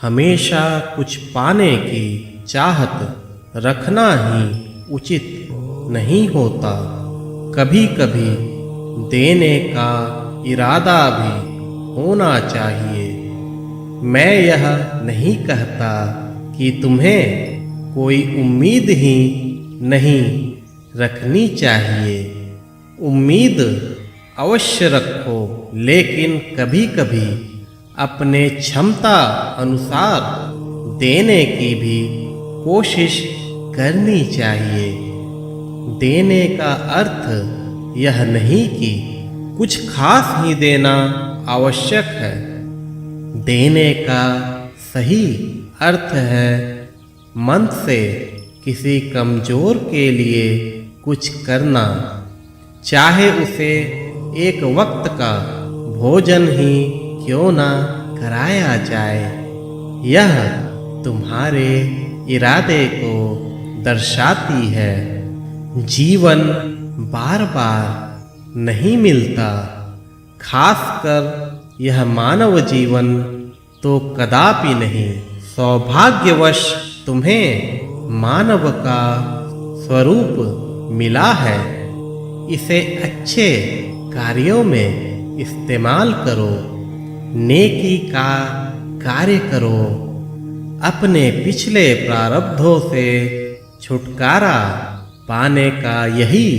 हमेशा कुछ पाने की चाहत रखना ही उचित नहीं होता। कभी कभी देने का इरादा भी होना चाहिए। मैं यह नहीं कहता कि तुम्हें कोई उम्मीद ही नहीं रखनी चाहिए। उम्मीद अवश्य रखो, लेकिन कभी कभी अपने क्षमता अनुसार देने की भी कोशिश करनी चाहिए। देने का अर्थ यह नहीं कि कुछ खास ही देना आवश्यक है। देने का सही अर्थ है मन से किसी कमजोर के लिए कुछ करना, चाहे उसे एक वक्त का भोजन ही क्यों ना कराया जाए। यह तुम्हारे इरादे को दर्शाती है। जीवन बार बार नहीं मिलता, खासकर यह मानव जीवन तो कदापि नहीं। सौभाग्यवश तुम्हें मानव का स्वरूप मिला है। इसे अच्छे कार्यों में इस्तेमाल करो, नेकी का कार्य करो। अपने पिछले प्रारब्धों से छुटकारा पाने का यही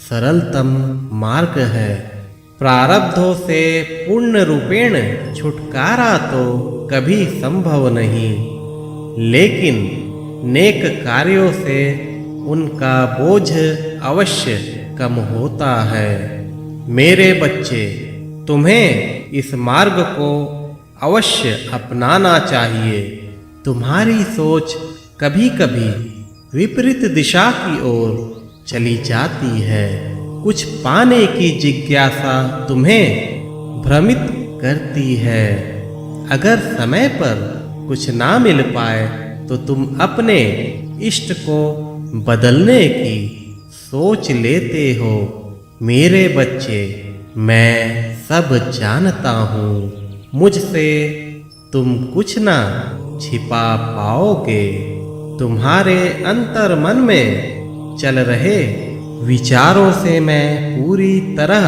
सरलतम मार्ग है। प्रारब्धों से पूर्ण रूपेण छुटकारा तो कभी संभव नहीं, लेकिन नेक कार्यों से उनका बोझ अवश्य कम होता है। मेरे बच्चे, तुम्हें इस मार्ग को अवश्य अपनाना चाहिए। तुम्हारी सोच कभी कभी विपरीत दिशा की ओर चली जाती है। कुछ पाने की जिज्ञासा तुम्हें भ्रमित करती है। अगर समय पर कुछ ना मिल पाए तो तुम अपने इष्ट को बदलने की सोच लेते हो। मेरे बच्चे, मैं सब जानता हूँ। मुझसे तुम कुछ ना छिपा पाओगे। तुम्हारे अंतर मन में चल रहे विचारों से मैं पूरी तरह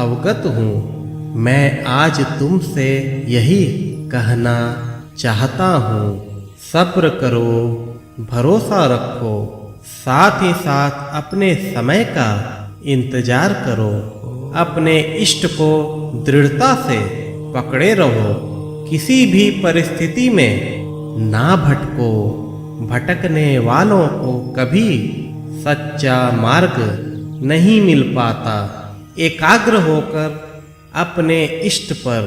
अवगत हूँ। मैं आज तुमसे यही कहना चाहता हूँ, सब्र करो, भरोसा रखो, साथ ही साथ अपने समय का इंतजार करो। अपने इष्ट को दृढ़ता से पकड़े रहो। किसी भी परिस्थिति में ना भटको। भटकने वालों को कभी सच्चा मार्ग नहीं मिल पाता। एकाग्र होकर अपने इष्ट पर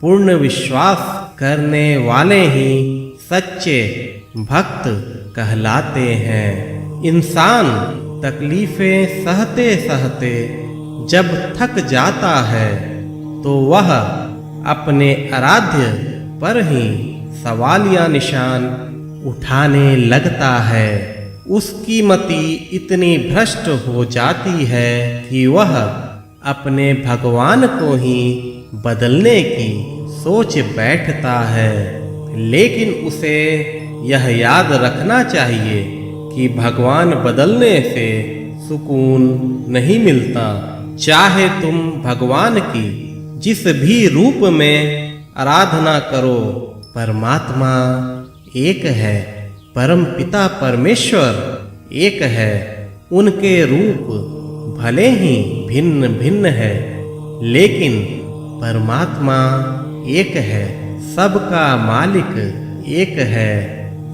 पूर्ण विश्वास करने वाले ही सच्चे भक्त कहलाते हैं। इंसान तकलीफें सहते सहते जब थक जाता है तो वह अपने आराध्य पर ही सवालिया निशान उठाने लगता है। उसकी मति इतनी भ्रष्ट हो जाती है कि वह अपने भगवान को ही बदलने की सोच बैठता है। लेकिन उसे यह याद रखना चाहिए कि भगवान बदलने से सुकून नहीं मिलता। चाहे तुम भगवान की जिस भी रूप में आराधना करो, परमात्मा एक है। परम पिता परमेश्वर एक है। उनके रूप भले ही भिन्न भिन्न है, लेकिन परमात्मा एक है। सबका मालिक एक है।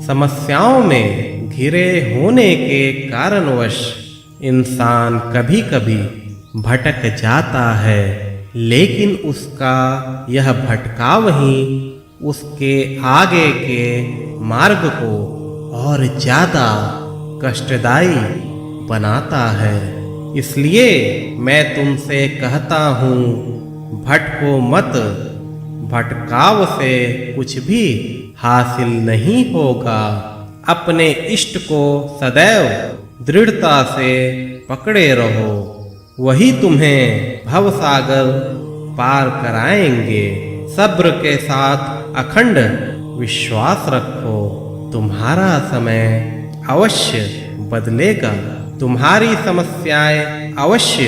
समस्याओं में घिरे होने के कारणवश इंसान कभी कभी भटक जाता है, लेकिन उसका यह भटकाव ही उसके आगे के मार्ग को और ज्यादा कष्टदायी बनाता है। इसलिए मैं तुमसे कहता हूँ, भटको मत। भटकाव से कुछ भी हासिल नहीं होगा। अपने इष्ट को सदैव दृढ़ता से पकड़े रहो, वही तुम्हें भवसागर पार कराएंगे। सब्र के साथ अखंड विश्वास रखो, तुम्हारा समय अवश्य बदलेगा। तुम्हारी समस्याएं अवश्य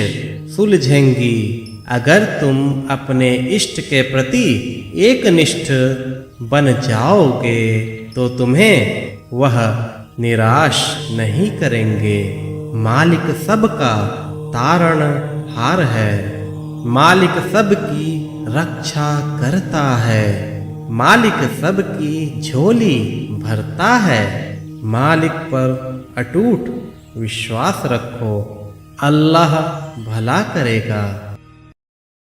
सुलझेंगी। अगर तुम अपने इष्ट के प्रति एकनिष्ठ बन जाओगे तो तुम्हें वह निराश नहीं करेंगे। मालिक सबका तारणहार है, मालिक सबकी रक्षा करता है, मालिक सबकी झोली भरता है। मालिक पर अटूट विश्वास रखो, अल्लाह भला करेगा।